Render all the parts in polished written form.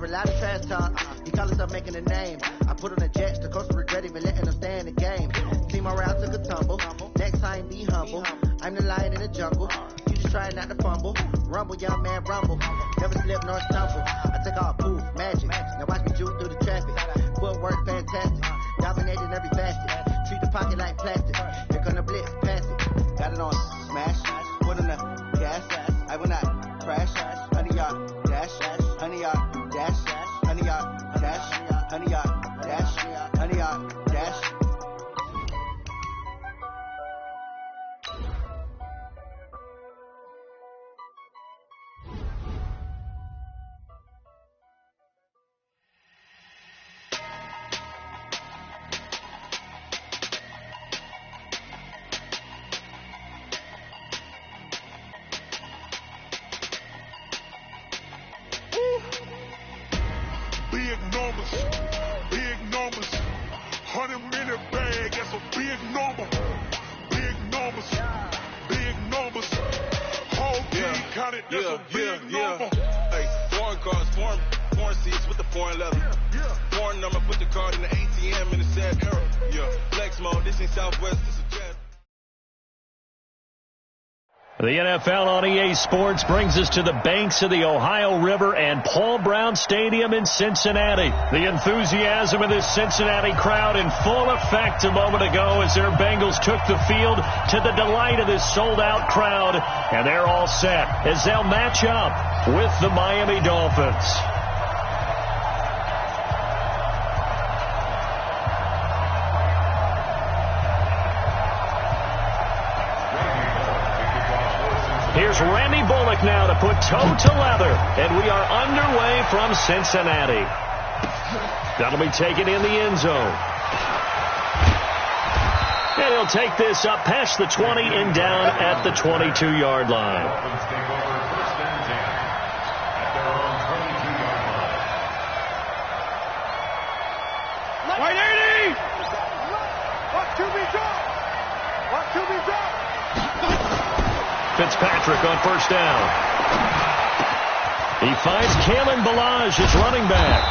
hear a lot of trash talk. He call himself making a name. I put on the jets, the coach regret even letting them stay in the game. See my route took a tumble. Next time be humble. I'm the lion in the jungle. You just try not to fumble. Rumble, young man, rumble. Never slip nor stumble. I take all poof, magic. Now watch me juke through the traffic. Footwork fantastic. Dominating every facet. Treat the pocket like plastic. Here come the blitz, pass it. Got it on smash. Put on the gas. I will not crash. Honey yard dash. Honey yard dash. Honey yard dash. Honey yard dash. Honey yard dash. Big numbers, 100-minute bag, that's a big number. Big numbers, whole team counted, that's a big number. Hey, foreign cars, foreign seats with the foreign leather. Foreign number, put the card in the ATM in the sad era. Flex mode, this ain't Southwest, this is Jet. The NFL on EA Sports brings us to the banks of the Ohio River and Paul Brown Stadium in Cincinnati. The enthusiasm of this Cincinnati crowd in full effect a moment ago as their Bengals took the field to the delight of this sold-out crowd. And they're all set as they'll match up with the Miami Dolphins. Here's Randy Bullock now to put toe to leather, and we are underway from Cincinnati. That'll be taken in the end zone. And he'll take this up past the 20 and down at the 22-yard line. White 80! What to be done? What to be done? Fitzpatrick on first down. He finds Kalen Ballage, his running back.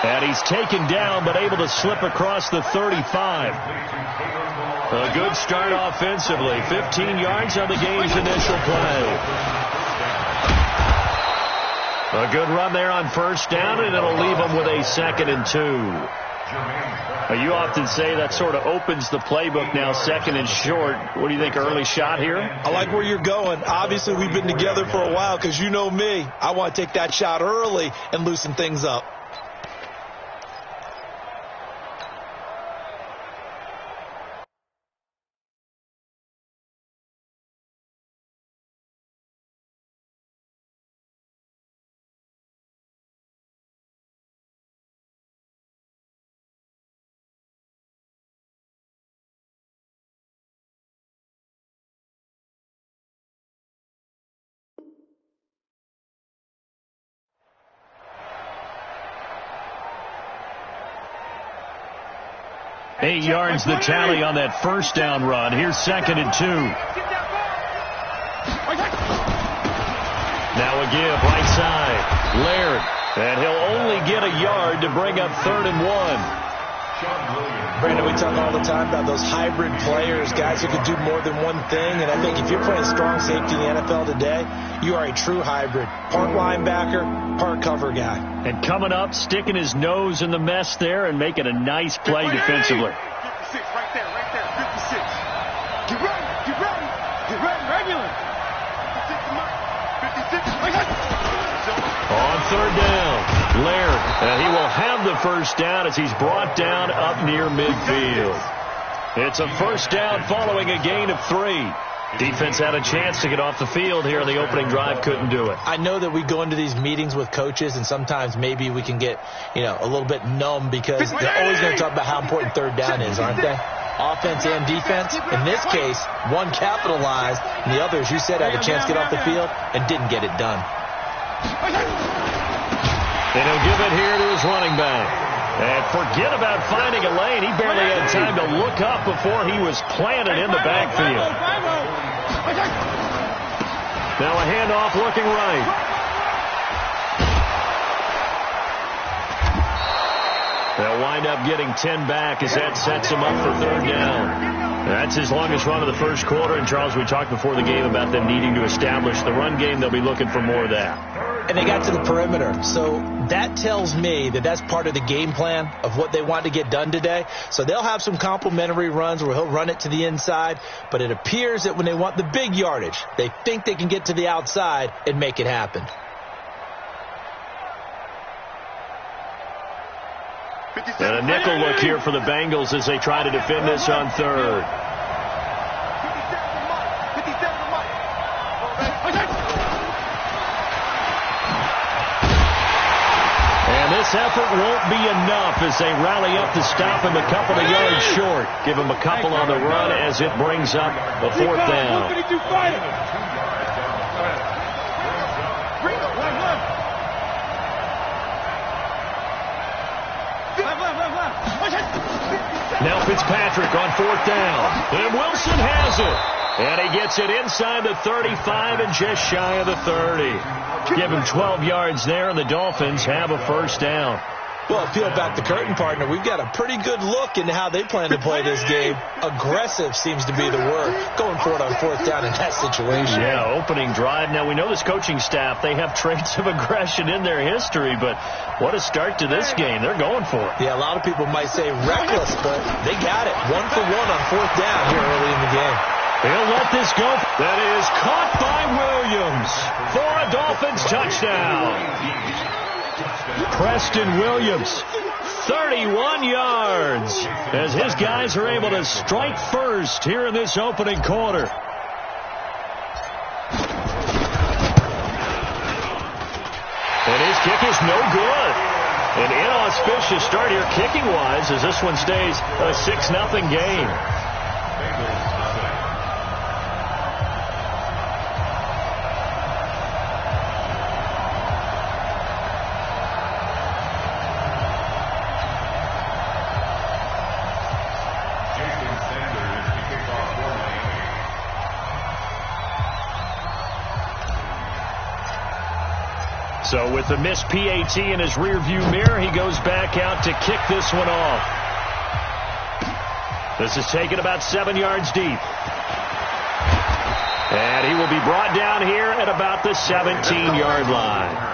And he's taken down but able to slip across the 35. A good start offensively. 15 yards on the game's initial play. A good run there on first down, and it'll leave him with a 2nd and 2. You often say that sort of opens the playbook now, 2nd and short. What do you think, early shot here? I like where you're going. Obviously, we've been together for a while because you know me. I want to take that shot early and loosen things up. Eight yards the tally on that first down run. Here's 2nd and 2. Now a give, right side. Laird. And he'll only get a yard to bring up 3rd and 1. Brandon, we talk all the time about those hybrid players, guys who can do more than one thing. And I think if you're playing strong safety in the NFL today, you are a true hybrid. Part linebacker, part cover guy. And coming up, sticking his nose in the mess there and making a nice play defensively. 56, right there, 56. Get ready, regular. 56, On 3rd down, Laird. And he will have the first down as he's brought down up near midfield. It's a first down following a gain of 3. Defense had a chance to get off the field here in the opening drive, couldn't do it. I know that we go into these meetings with coaches, and sometimes maybe we can get, a little bit numb because they're always going to talk about how important 3rd down is, aren't they? Offense and defense. In this case, one capitalized, and the other, as you said, had a chance to get off the field and didn't get it done. And he'll give it here to his running back. And forget about finding a lane. He barely had time to look up before he was planted in the backfield. Now a handoff looking right. They'll wind up getting 10 back as that sets them up for third down. That's his longest run of the first quarter. And, Charles, we talked before the game about them needing to establish the run game. They'll be looking for more of that. And they got to the perimeter. So that tells me that that's part of the game plan of what they want to get done today. So they'll have some complementary runs where he'll run it to the inside. But it appears that when they want the big yardage, they think they can get to the outside and make it happen. And a nickel look here for the Bengals as they try to defend this on third. And this effort won't be enough as they rally up to stop him a couple of yards short. Give him a couple on the run as it brings up the fourth down. Now Fitzpatrick on fourth down. And Wilson has it. And he gets it inside the 35 and just shy of the 30. Give him 12 yards there, and the Dolphins have a first down. Well, peel back the curtain, partner. We've got a pretty good look into how they plan to play this game. Aggressive seems to be the word. Going for it on fourth down in that situation. Yeah, opening drive. Now, we know this coaching staff, they have traits of aggression in their history, but what a start to this game. They're going for it. Yeah, a lot of people might say reckless, but they got it. 1 for 1 on fourth down here early in the game. He'll let this go. That is caught by Williams for a Dolphins touchdown. Preston Williams, 31 yards, as his guys are able to strike first here in this opening quarter. And his kick is no good. An inauspicious start here kicking-wise as this one stays a 6-0 game. So with the missed PAT in his rearview mirror, he goes back out to kick this one off. This is taken about 7 yards deep. And he will be brought down here at about the 17-yard line.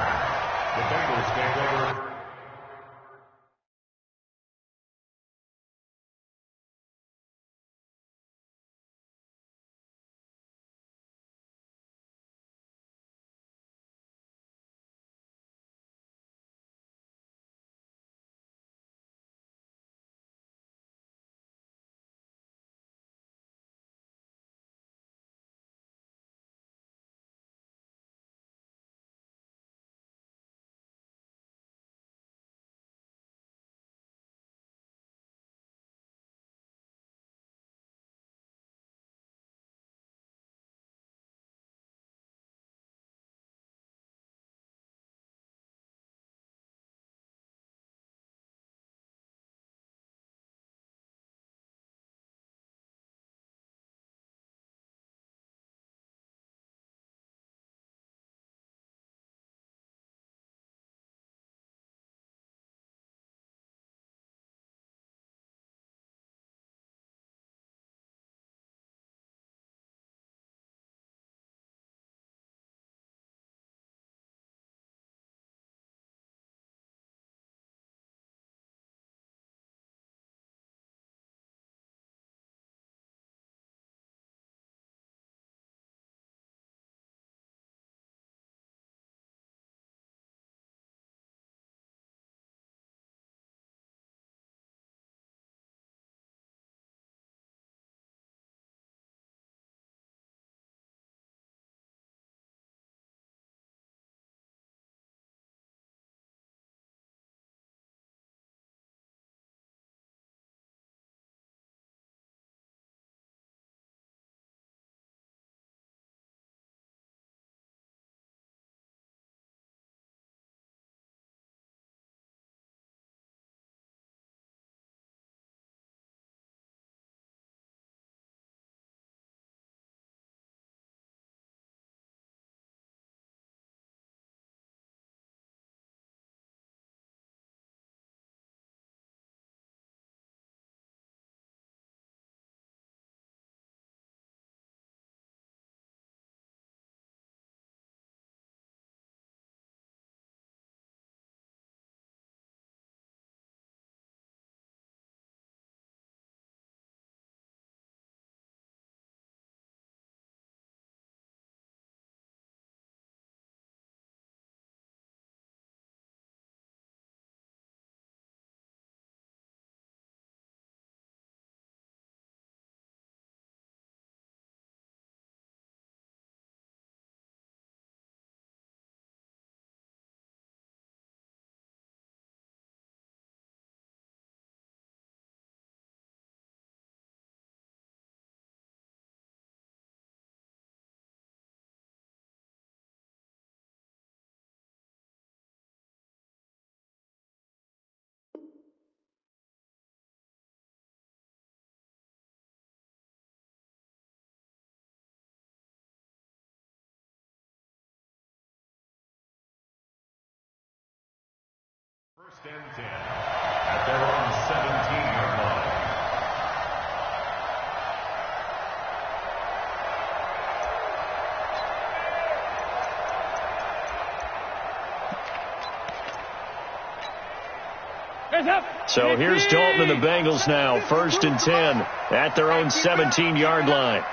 and 10 at their own 17-yard line. So here's Dalton and the Bengals now, 1st and 10 at their own 17-yard line.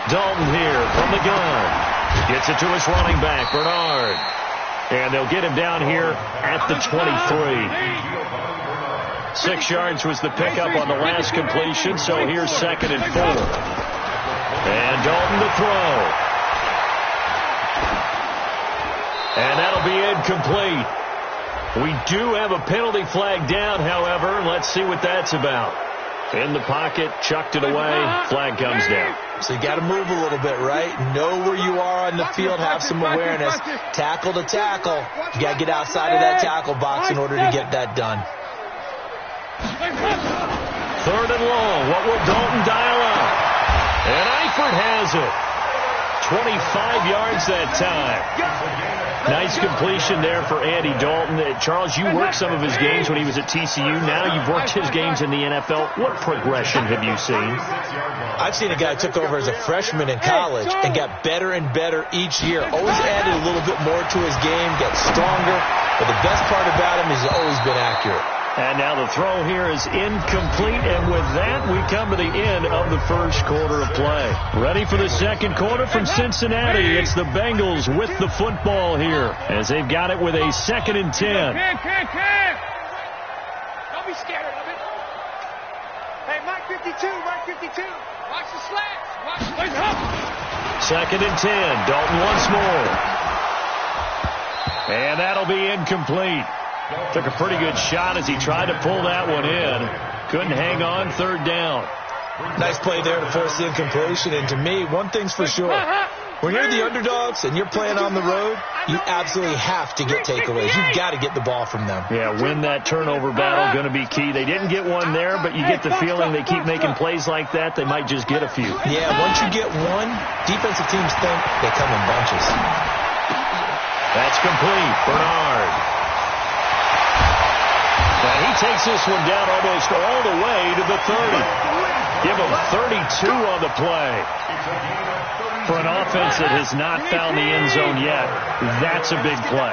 Dalton here from the gun. Gets it to his running back, Bernard. And they'll get him down here at the 23. 6 yards was the pickup on the last completion, so here's 2nd and 4. And Dalton to throw. And that'll be incomplete. We do have a penalty flag down, however. Let's see what that's about. In the pocket, chucked it away, flag comes down. So you got to move a little bit, right? Know where you are on the field, have some awareness. Tackle to tackle. You got to get outside of that tackle box in order to get that done. 3rd and long. What will Dalton dial up? And Eifert has it. 25 yards that time. Nice completion there for Andy Dalton. Charles, you worked some of his games when he was at TCU. Now you've worked his games in the NFL. What progression have you seen? I've seen a guy who took over as a freshman in college and got better and better each year. Always added a little bit more to his game, got stronger. But the best part about him is he's always been accurate. And now the throw here is incomplete, and with that, we come to the end of the first quarter of play. Ready for the second quarter from Cincinnati. It's the Bengals with the football here, as they've got it with a 2nd and 10. Don't be scared of it. Hey, Mike 52, Mike 52. Watch the slats. Watch the slats. 2nd and 10. Dalton once more. And that'll be incomplete. Took a pretty good shot as he tried to pull that one in. Couldn't hang on, 3rd down. Nice play there to force the incompletion. And to me, one thing's for sure. When you're the underdogs and you're playing on the road, you absolutely have to get takeaways. You've got to get the ball from them. Yeah, win that turnover battle, going to be key. They didn't get one there, but you get the feeling they keep making plays like that, they might just get a few. Yeah, once you get one, defensive teams think they come in bunches. That's complete. Bernard. And he takes this one down almost all the way to the 30. Give him 32 on the play. For an offense that has not found the end zone yet, that's a big play.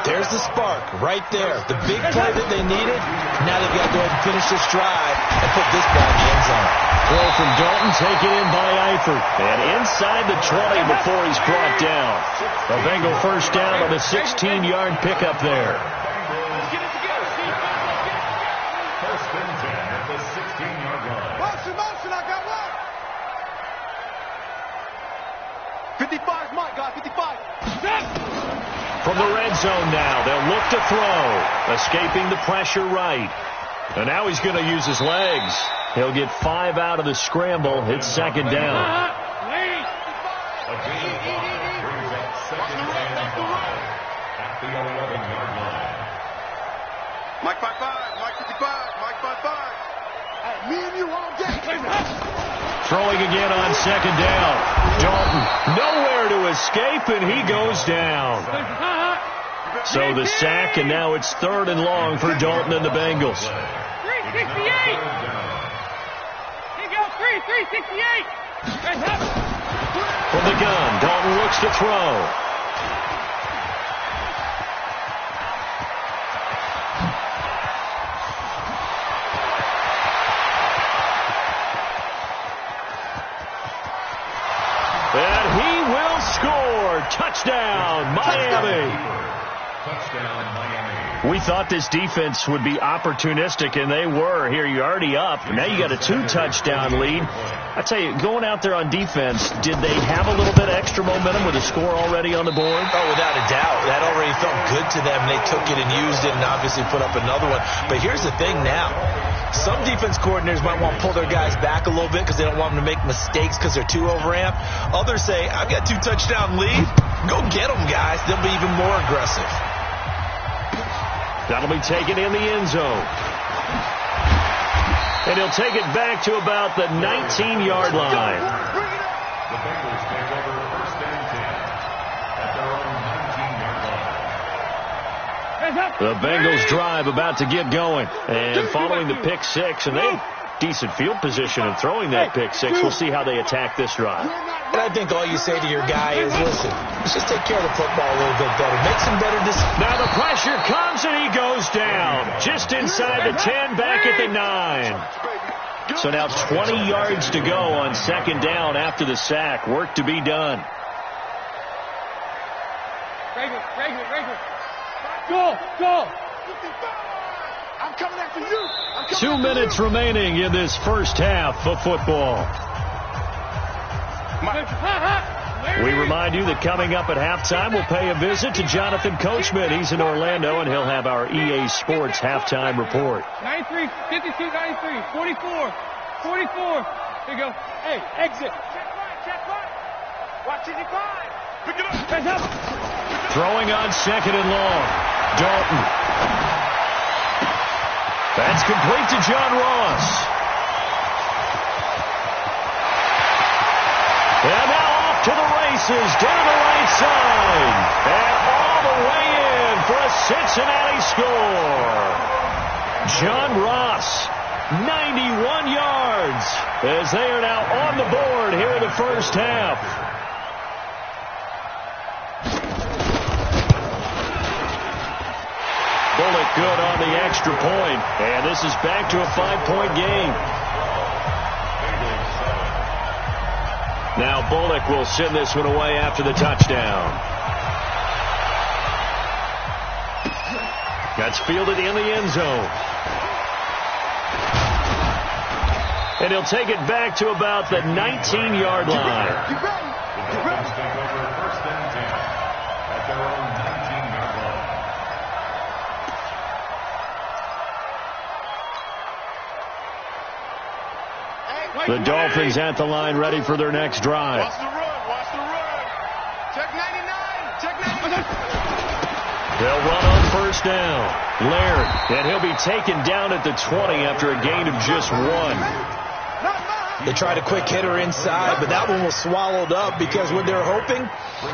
There's the spark right there. The big play that they needed. Now they've got to go ahead and finish this drive and put this ball in the end zone. Throw from Dalton, taken in by Eifert. And inside the 20 before he's brought down. A Bengal first down on a 16-yard pickup there. Motion, I got one. 55, Mike, got 55. From the red zone now, they'll look to throw. Escaping the pressure right. And now he's going to use his legs. He'll get 5 out of the scramble. It's 2nd down. Mike 55, Mike 55, Mike 55. Me and you all day. Throwing again on 2nd down. Dalton nowhere to escape, and he goes down. So the sack, and now it's 3rd and long for Dalton and the Bengals. 368. Here you go, 368. From the gun, Dalton looks to throw. And he will score. Touchdown, Miami. Touchdown, Miami. We thought this defense would be opportunistic, and they were. Here, you're already up. Now you got a 2-touchdown lead. I tell you, going out there on defense, did they have a little bit of extra momentum with a score already on the board? Oh, without a doubt. That already felt good to them. They took it and used it and obviously put up another one. But here's the thing now. Some defense coordinators might want to pull their guys back a little bit because they don't want them to make mistakes because they're too overamped. Others say, I've got 2-touchdown lead. Go get them, guys. They'll be even more aggressive. That'll be taken in the end zone. And he'll take it back to about the 19-yard line. The Bengals take over 1st and 10 at their own 19-yard line. The Bengals drive about to get going. And following the pick six, and they have decent field position in throwing that pick six. We'll see how they attack this drive. And I think all you say to your guy is, listen, let's just take care of the football a little bit better. Make some better decisions. Now the pressure comes and he goes down. Just inside the 10, back at the 9. So now 20 yards to go on 2nd down after the sack. Work to be done. Go. I'm coming after you. 2 minutes remaining in this first half of football. We remind you that coming up at halftime, we'll pay a visit to Jonathan Coachman. He's in Orlando, and he'll have our EA Sports halftime report. 93, 52, 93, 44, 44. Here you go. Hey, exit. Check right. Watch it, pick it up. Hands up. Throwing on 2nd and long. Dalton. That's complete to John Ross. And now off to the races, down the right side. And all the way in for a Cincinnati score. John Ross, 91 yards, as they are now on the board here in the first half. Bullock good on the extra point, and this is back to a 5-point game. Now Bullock will send this one away after the touchdown. That's fielded in the end zone. And he'll take it back to about the 19-yard line. The Bengals take over 1st and 10 at their own 19-yard line. The Dolphins at the line, ready for their next drive. Watch the run. Check 99. They'll run on 1st down. Laird, and he'll be taken down at the 20 after a gain of just 1. They tried a quick hitter inside, but that one was swallowed up because what they're hoping,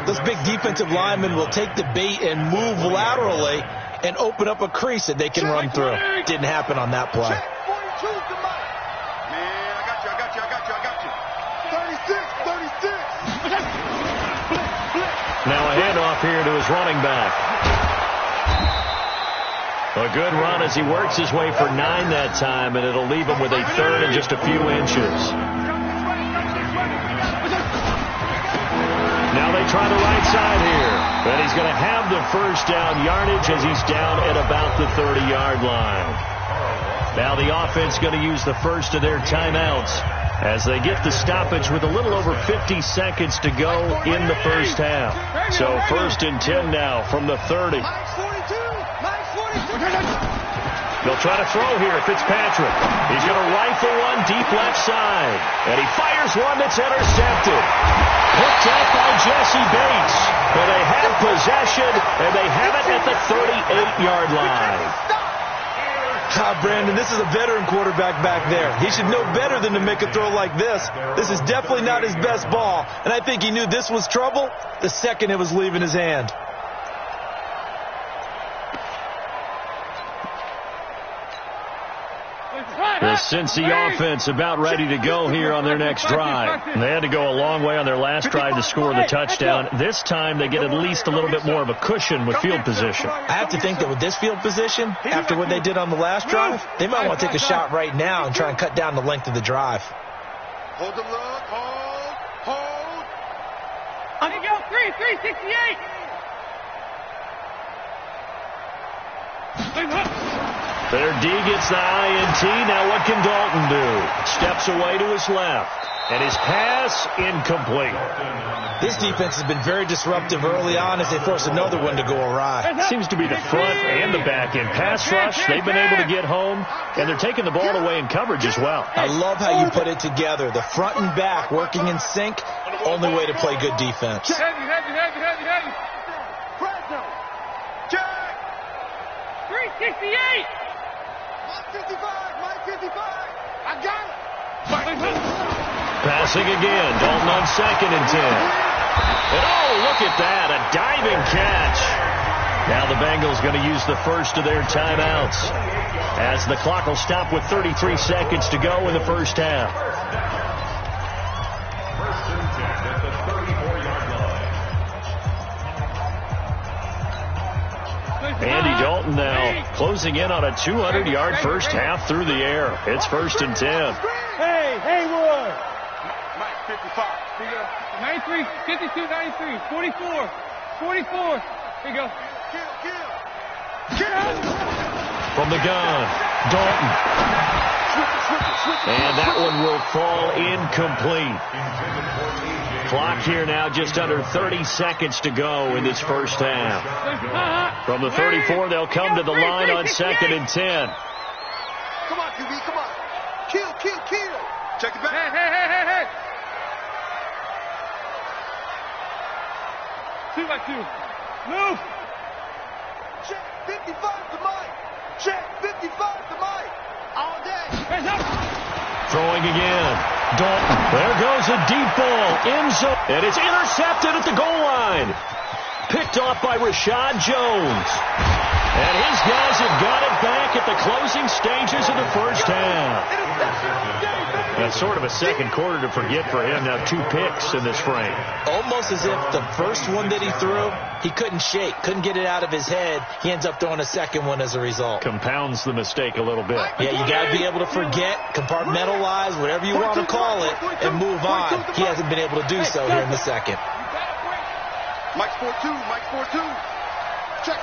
those big defensive linemen will take the bait and move laterally and open up a crease that they can run through. Didn't happen on that play. Now a handoff here to his running back. A good run as he works his way for 9 that time, and it'll leave him with a 3rd and just a few inches. Now they try the right side here, and he's going to have the 1st down yardage as he's down at about the 30-yard line. Now the offense going to use the first of their timeouts as they get the stoppage with a little over 50 seconds to go in the first half. So 1st and 10 now from the 30. They'll try to throw here, Fitzpatrick. He's going to rifle one deep left side. And he fires one that's intercepted. Picked up by Jesse Bates. And they have possession, and they have it at the 38-yard line. Brandon, this is a veteran quarterback back there. He should know better than to make a throw like this. This is definitely not his best ball, and I think he knew this was trouble the second it was leaving his hand. The Cincy offense about ready to go here on their next drive. They had to go a long way on their last drive to score the touchdown. This time they get at least a little bit more of a cushion with field position. I have to think that with this field position, after what they did on the last drive, they might want to take a shot right now and try and cut down the length of the drive. Hold the look. Hold. On you go. 368. Their D gets the INT. Now what can Dalton do? Steps away to his left. And his pass incomplete. This defense has been very disruptive early on as they force another one to go awry. Seems to be the front and the back end. Pass rush, they've been able to get home, and they're taking the ball away in coverage as well. I love how you put it together. The front and back working in sync, only way to play good defense. Heavy. 368. Mike 55. I got it. Passing again. Dalton on 2nd and 10. And oh, look at that. A diving catch. Now the Bengals going to use the first of their timeouts, as the clock will stop with 33 seconds to go in the first half. First and 10 at the 34-yard line. Andy Dalton now closing in on a 200-yard first half through the air. It's 1st and 10. Hey, Haywood. Mike, 55. 93, 52, 93, 44, 44. Here you go. From the gun, Dalton. And that one will fall incomplete. Clock here now, just under 30 seconds to go in this first half. From the 34, they'll come to the line on 2nd and 10. Come on, QB, come on. Kill. Check it back. Hey. 2 by 2. Move. Check 55 to Mike. Check 55 to Mike. All day. Hands up. Throwing again. Dalton. There goes a deep ball. End zone. And it's intercepted at the goal line. Picked off by Rashad Jones. And his guys have got it back at the closing stages of the first half. That's sort of a second quarter to forget for him. Now 2 picks in this frame. Almost as if the first one that he threw, he couldn't shake, couldn't get it out of his head. He ends up throwing a second one as a result. Compounds the mistake a little bit. Yeah, you got to be able to forget, compartmentalize, whatever you want to call it, and move on. He hasn't been able to do so here in the second. Mike's 4-2. Mike's 4-2. Check.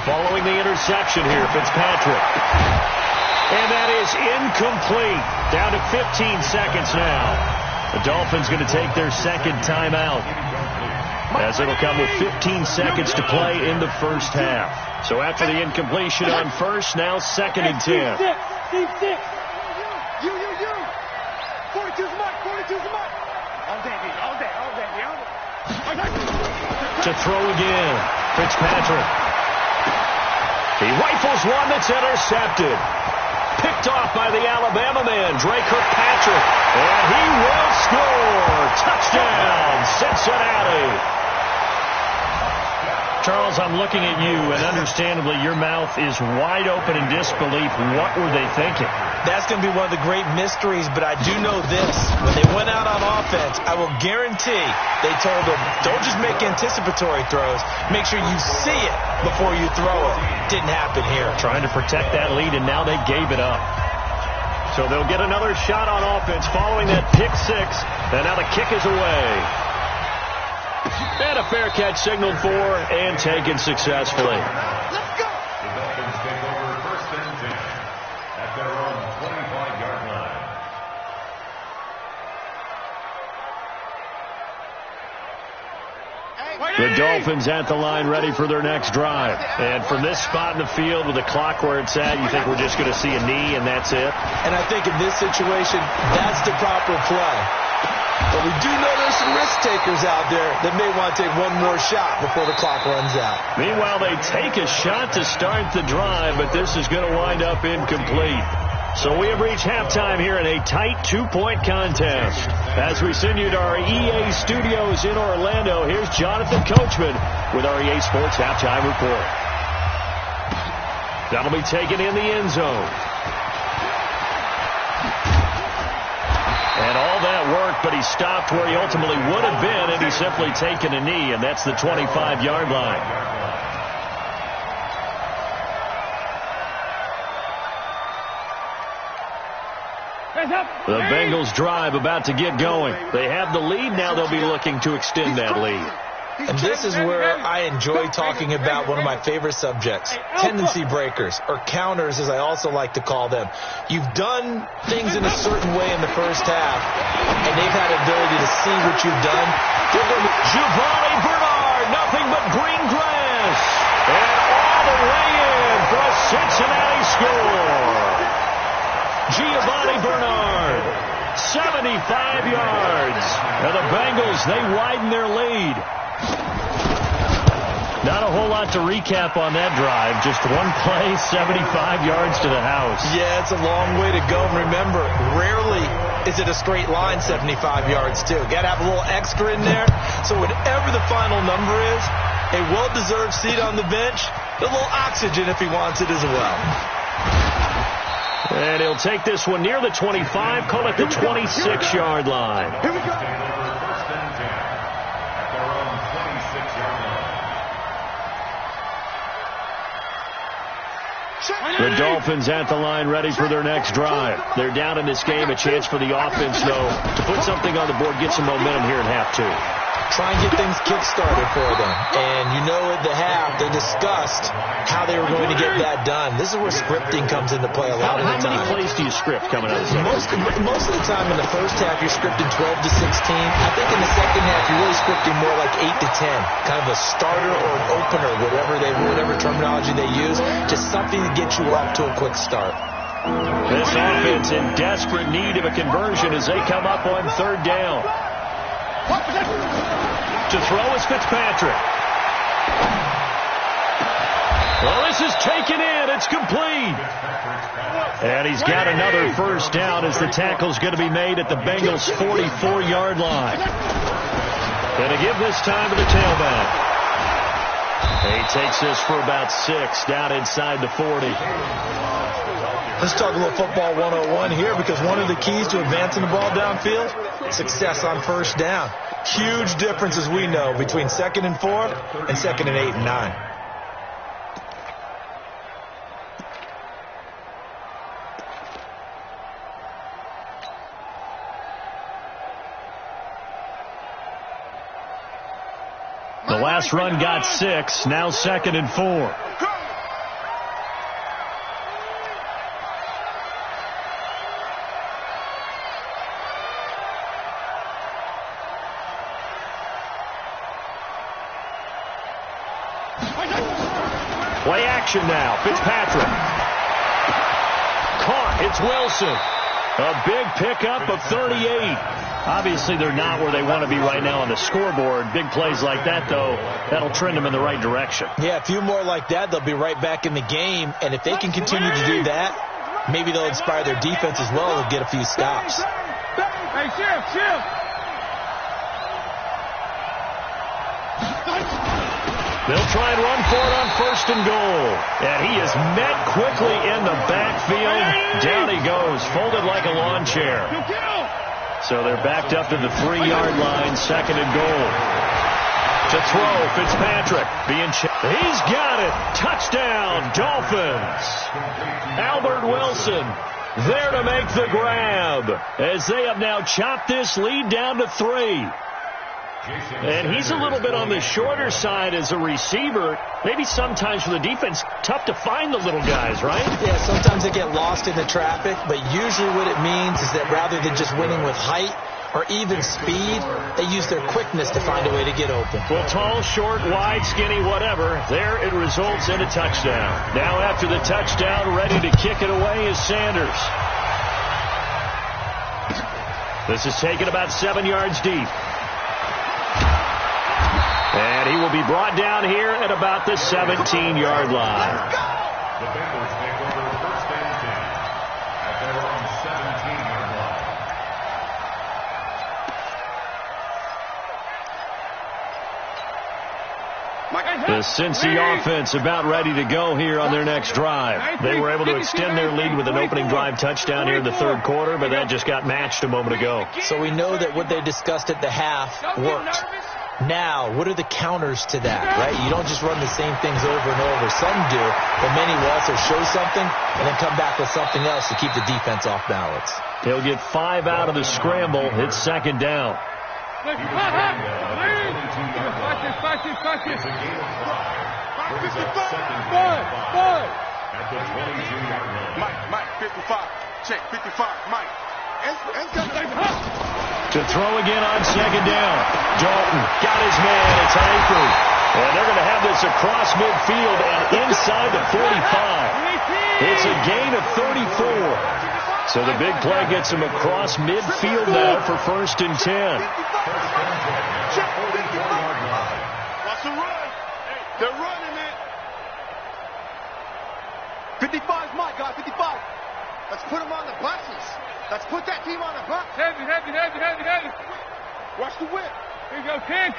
Following the interception here, Fitzpatrick. And that is incomplete. Down to 15 seconds now. The Dolphins going to take their second timeout, as it'll come with 15 seconds to play in the first half. So after the incompletion on first, now 2nd and 10. Deep six. You. 42's Mike. All day, baby. To throw again, Fitzpatrick. He rifles one that's intercepted. Picked off by the Alabama man, Dre Kirkpatrick. And he will score. Touchdown, Cincinnati. Charles, I'm looking at you, and understandably, your mouth is wide open in disbelief. What were they thinking? That's going to be one of the great mysteries, but I do know this. When they went out on offense, I will guarantee they told them, don't just make anticipatory throws. Make sure you see it before you throw it. Didn't happen here. Trying to protect that lead, and now they gave it up. So they'll get another shot on offense following that pick 6, and now the kick is away. And a fair catch signaled for and taken successfully. Let's go. The Dolphins take over 1st and 10 at their own 25-yard line. The Dolphins at the line ready for their next drive. And from this spot in the field with the clock where it's at, you think we're just going to see a knee and that's it? And I think in this situation, that's the proper play. But we do know there's some risk takers out there that may want to take one more shot before the clock runs out. Meanwhile, they take a shot to start the drive, but this is going to wind up incomplete. So we have reached halftime here in a tight 2-point contest. As we send you to our EA studios in Orlando, here's Jonathan Coachman with our EA Sports Halftime Report. That'll be taken in the end zone. And all that work, but he stopped where he ultimately would have been, and he's simply taken a knee, and that's the 25-yard line. The Bengals drive about to get going. They have the lead. Now they'll be looking to extend that lead. And this is where I enjoy talking about one of my favorite subjects, tendency breakers, or counters as I also like to call them. You've done things in a certain way in the first half, and they've had the ability to see what you've done. Giovanni Bernard, nothing but green grass. And all the way in for a Cincinnati score. Giovanni Bernard, 75 yards. And the Bengals, they widen their lead. Not a whole lot to recap on that drive. Just one play, 75 yards to the house. Yeah, it's a long way to go. Remember, rarely is it a straight line 75 yards, too. Got to have a little extra in there. So whatever the final number is, a well-deserved seat on the bench, a little oxygen if he wants it as well. And he'll take this one near the 25, call it the 26-yard line. Here we go. First and 10 at their own 26-yard line. The Dolphins at the line, ready for their next drive. They're down in this game. A chance for the offense, though, to put something on the board, get some momentum here in half two. Try and get things kick-started for them. And you know at the half, they discussed how they were going to get that done. This is where scripting comes into play a lot of the time. How many plays do you script coming out of the second? Most of the time in the first half, you're scripting 12 to 16. I think in the second half, you're really scripting more like 8 to 10. Kind of a starter or an opener, whatever terminology they use. Just something to get you off to a quick start. This offense in desperate need of a conversion as they come up on third down. To throw is Fitzpatrick. Well, this is taken in. It's complete. And he's got another first down as the tackle's going to be made at the Bengals' 44-yard line. Going to give this time to the tailback. He takes this for about 6 down inside the 40. Let's talk a little football 101 here, because one of the keys to advancing the ball downfield, success on first down. Huge difference, as we know, between 2nd and 4 and 2nd and 8 and 9. The last run got 6, now 2nd and 4. Play action now. Fitzpatrick. Caught. It's Wilson. A big pickup of 38. Obviously, they're not where they want to be right now on the scoreboard. Big plays like that, though, that'll trend them in the right direction. Yeah, a few more like that, they'll be right back in the game. And if they can continue to do that, maybe they'll inspire their defense as well and get a few stops. Hey, chill. They'll try and run for it on 1st and goal. And he is met quickly in the backfield. Down he goes, folded like a lawn chair. So they're backed up to the 3-yard line, 2nd and goal. To throw, Fitzpatrick. He's got it. Touchdown, Dolphins. Albert Wilson there to make the grab, as they have now chopped this lead down to 3. And he's a little bit on the shorter side as a receiver. Maybe sometimes for the defense, tough to find the little guys, right? Yeah, sometimes they get lost in the traffic, but usually what it means is that rather than just winning with height or even speed, they use their quickness to find a way to get open. Well, tall, short, wide, skinny, whatever, there it results in a touchdown. Now after the touchdown, ready to kick it away is Sanders. This is taken about 7 yards deep. And he will be brought down here at about the 17-yard line. The Bengals take over 1st and 10 at their own 17-yard line. The Cincy offense about ready to go here on their next drive. They were able to extend their lead with an opening drive touchdown here in the 3rd quarter, but that just got matched a moment ago. So we know that what they discussed at the half worked. Now, what are the counters to that, right? You don't just run the same things over and over. Some do, but many will also show something and then come back with something else to keep the defense off balance. He'll get 5 out of the scramble. It's 2nd down. It's a game of 5. Brings up 2nd down 5 at the 22-yard line. Mike, 55. Check, 55. Mike. To throw again on 2nd down. Dalton got his man. It's anchored. And they're going to have this across midfield and inside the 45. It's a gain of 34. So the big play gets him across midfield now for 1st and 10. Watch the run. Hey, They're running it. 55 is my guy, 55. Let's put him on the buses. Let's put that team on the bus. Heavy. Watch the whip. Here you go, Ken.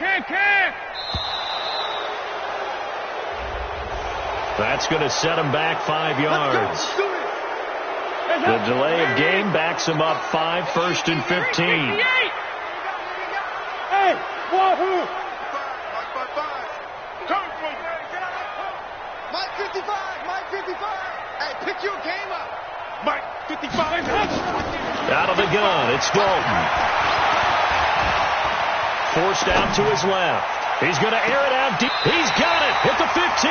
That's going to set him back 5 yards. Let's do it. The delay of game backs him up 5, 1st and 15. Hey, wahoo! Mike 55. Hey, pick your game up. Mike 55. Out of the gun, it's Dalton. Forced out to his left. He's going to air it out deep. He's got it at the 15.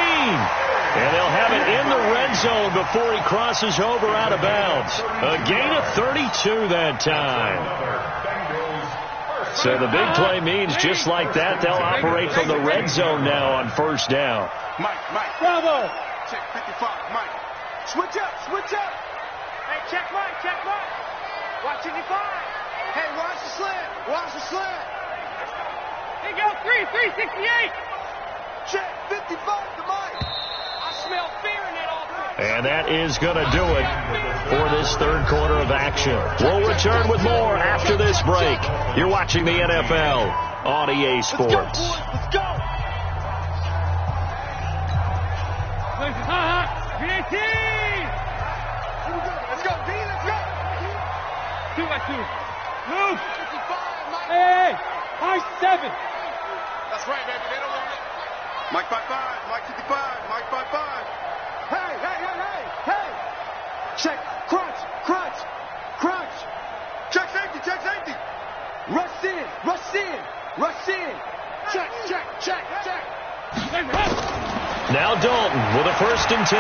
And they'll have it in the red zone before he crosses over out of bounds. A gain of 32 that time. So the big play means just like that, they'll operate from the red zone now on 1st down. Mike. Bravo! Check 55, Mike. Switch up. Hey, check Mike. Watch 55. Hey, watch the slant. Here you go, 368. Check 55 to Mike. I smell fear in that offense. And that is going to do it for this 3rd quarter of action. We'll return with more after this break. You're watching the NFL on EA Sports. Let's go. VAT! Let's go, D. Let's go. 2x2. Move! 55, Mike. Hey! High 7! That's right, baby. They don't want it. Mike 55. Mike 55. Mike 55. Hey. Check. Crunch. Check safety. Rush in. Check. Now Dalton with a 1st and 10.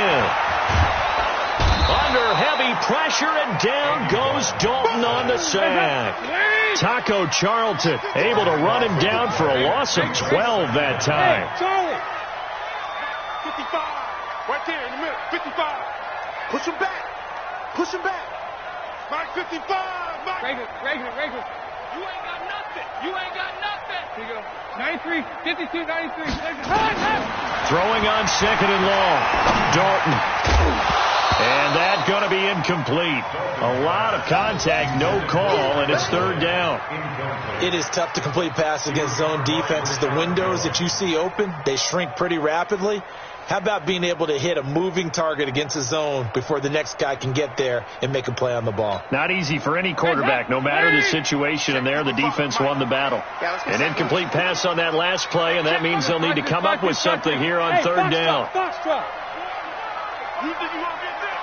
Under heavy pressure, and down goes Dalton on the sack. Taco Charlton able to run him down for a loss of 12 that time. Hey, Charlie! 55. Right there in the middle. 55. Push him back. Mike 55. Mike. Regular. You ain't got nothing. Here you go. 93, 52, 93. Throwing on 2nd and long. Dalton. And that's going to be incomplete. A lot of contact, no call, and it's 3rd down. It is tough to complete passes against zone defenses. The windows that you see open, they shrink pretty rapidly. How about being able to hit a moving target against a zone before the next guy can get there and make a play on the ball? Not easy for any quarterback, no matter the situation, and there the defense won the battle. An incomplete pass on that last play, and that means they'll need to come up with something here on 3rd down. Foxtrot. You think you gonna get this?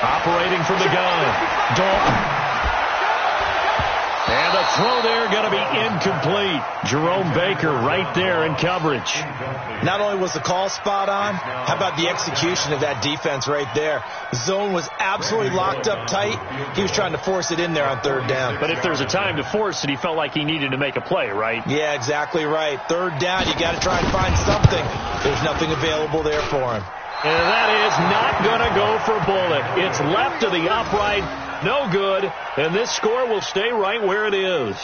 Operating from the gun, Dalton. And the throw there going to be incomplete. Jerome Baker right there in coverage. Not only was the call spot on, how about the execution of that defense right there? Zone was absolutely locked up tight. He was trying to force it in there on 3rd down. But if there's a time to force it, he felt like he needed to make a play, right? Yeah, exactly right. 3rd down, you got to try and find something. There's nothing available there for him. And that is not going to go for Bullock. It's left to the upright. No good. And this score will stay right where it is.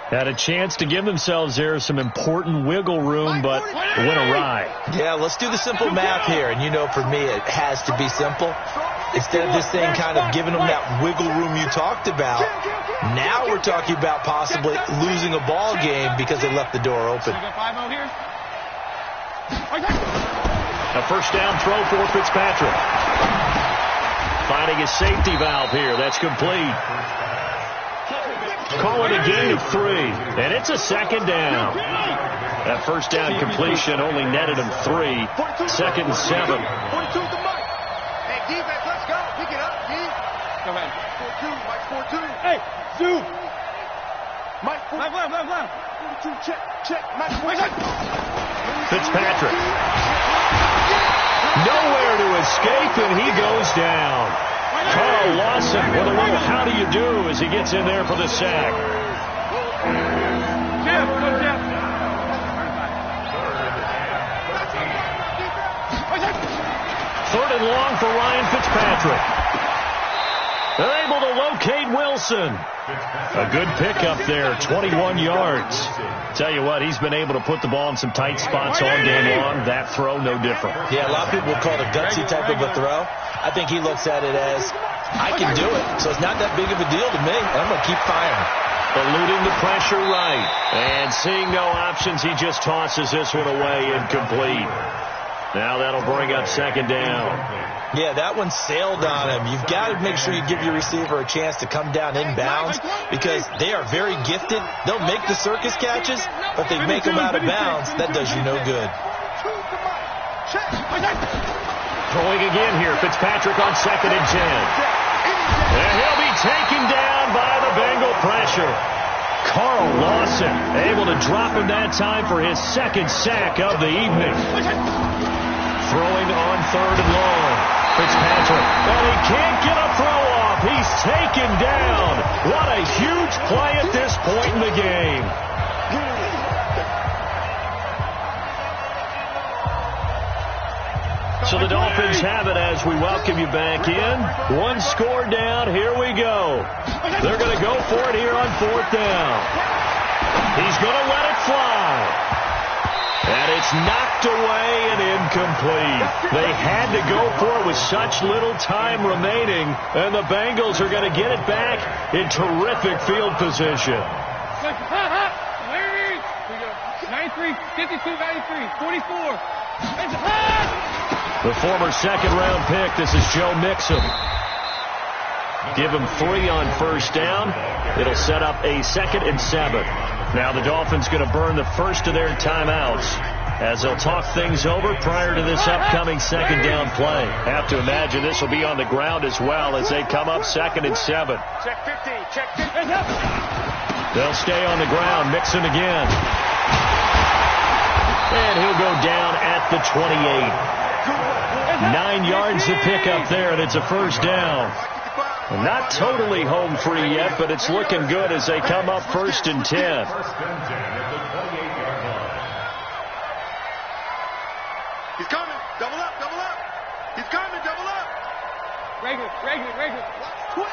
Had a chance to give themselves there some important wiggle room, but went awry. Yeah, let's do the simple math here. And you know, for me, it has to be simple. Instead of this thing kind of giving them that wiggle room you talked about, now we're talking about possibly losing a ball game because they left the door open. A 1st down throw for Fitzpatrick. Finding a safety valve here. That's complete. Call it a gain of 3. And it's a 2nd down. That 1st down completion only netted him 3. 2nd and 7. 42 to Mike. Hey, defense, let's go. Pick it up, D. Go ahead. 4-2. Mike 4-2. Hey, Zoo. Mike 4-2. Left. 42. Check. Mike 4-2. Fitzpatrick. Nowhere to escape, and he goes down. Carl Lawson with a little how do you do as he gets in there for the sack. Jeff. 3rd and long for Ryan Fitzpatrick. They're able to locate Wilson. A good pickup there, 21 yards. Tell you what, he's been able to put the ball in some tight spots all game long. That throw, no different. Yeah, a lot of people would call it a gutsy type of a throw. I think he looks at it as, I can do it, so it's not that big of a deal to me. I'm going to keep firing. Eluding the pressure right. And seeing no options, he just tosses this one away, incomplete. Now that'll bring up second down. Yeah, that one sailed on him. You've got to make sure you give your receiver a chance to come down inbounds because they are very gifted. They'll make the circus catches, but they make them out of bounds. That does you no good. Throwing again here, Fitzpatrick on 2nd and 10. And he'll be taken down by the Bengal pressure. Carl Lawson able to drop him that time for his 2nd sack of the evening. Throwing on 3rd and long. Fitzpatrick, and he can't get a throw off. He's taken down. What a huge play at this point in the game. So the Dolphins have it as we welcome you back in. 1 score down. Here we go. They're going to go for it here on 4th down. He's going to let it fly. And it's knocked away and incomplete. They had to go for it with such little time remaining, and the Bengals are going to get it back in terrific field position. 93, 52, 93, 44. The former 2nd-round pick, this is Joe Mixon. Give him 3 on 1st down. It'll set up a 2nd and 7. Now the Dolphins going to burn the first of their timeouts as they'll talk things over prior to this upcoming 2nd down play. Have to imagine this will be on the ground as well as they come up 2nd and 7. Check 50, check 50. They'll stay on the ground. Mixon again. And he'll go down at the 28. 9 yards to pick up there, and it's a 1st down. Not totally home free yet, but it's looking good as they come up 1st and 10. He's coming. Double up, double up. He's coming, double up. Regular. Quick.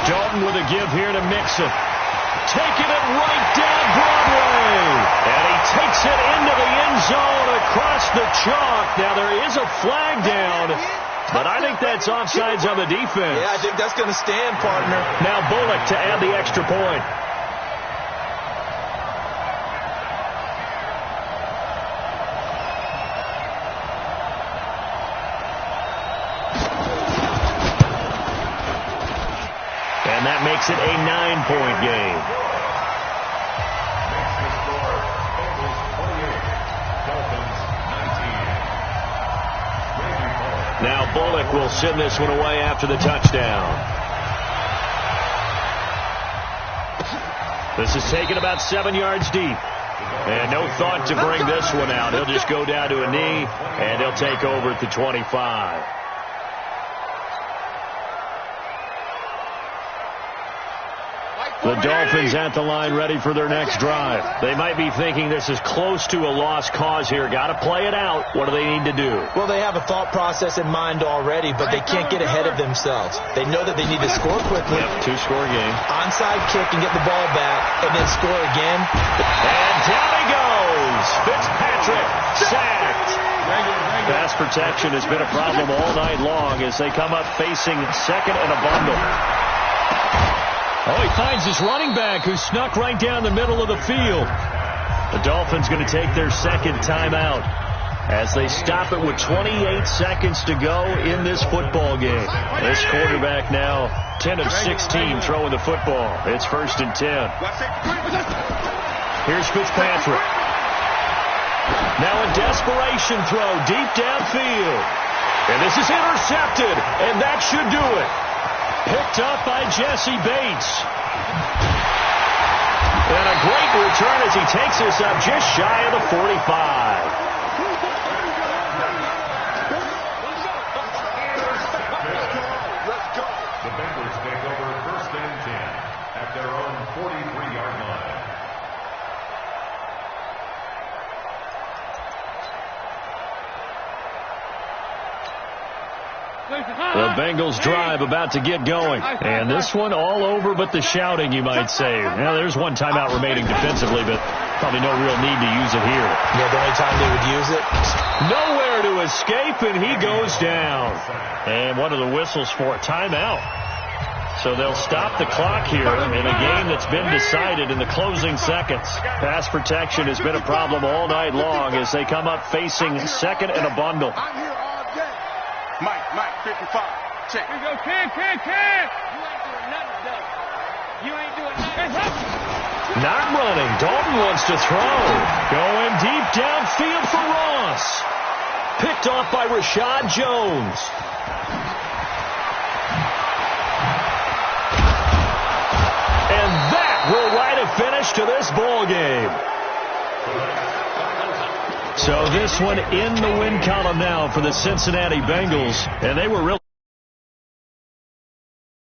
Dalton with a give here to Mixon. Taking it right down Broadway. And he takes it into the end zone across the chalk. Now there is a flag down, but I think that's offsides on the defense. Yeah, I think that's going to stand, partner. Now Bullock to add the extra point. That makes it a 9-point game. Now Bullock will send this one away after the touchdown. This is taken about 7 yards deep. And no thought to bring this one out. He'll just go down to a knee, and he'll take over at the 25. The Dolphins at the line ready for their next drive. They might be thinking this is close to a lost cause here. Got to play it out. What do they need to do? Well, they have a thought process in mind already, but they can't get ahead of themselves. They know that they need to score quickly. Yep, 2-score game. Onside kick and get the ball back, and then score again. And down he goes. Fitzpatrick sacked. Pass protection has been a problem all night long as they come up facing 2nd and a bundle. Oh, he finds his running back who snuck right down the middle of the field. The Dolphins going to take their 2nd timeout as they stop it with 28 seconds to go in this football game. This quarterback now 10 of 16 throwing the football. It's 1st and 10. Here's Fitzpatrick. Now a desperation throw deep downfield. And this is intercepted, and that should do it. Picked up by Jesse Bates. And a great return as he takes us up just shy of the 45. The Bengals take over 1st and 10. Bengals drive about to get going. And this one all over but the shouting, you might say. Now, there's one timeout remaining defensively, but probably no real need to use it here. Yeah, the only time they would use it. Nowhere to escape, and he goes down. And one of the whistles for a timeout. So they'll stop the clock here in a game that's been decided in the closing seconds. Pass protection has been a problem all night long as they come up facing second and a bundle. I'm here all day. Mike, 55. Check. Here we go, Ken. You ain't doing nothing, though. You ain't doing nothing. Not running. Dalton wants to throw. Going deep downfield for Ross. Picked off by Rashad Jones. And that will write a finish to this ball game. So this one in the win column now for the Cincinnati Bengals, and they were really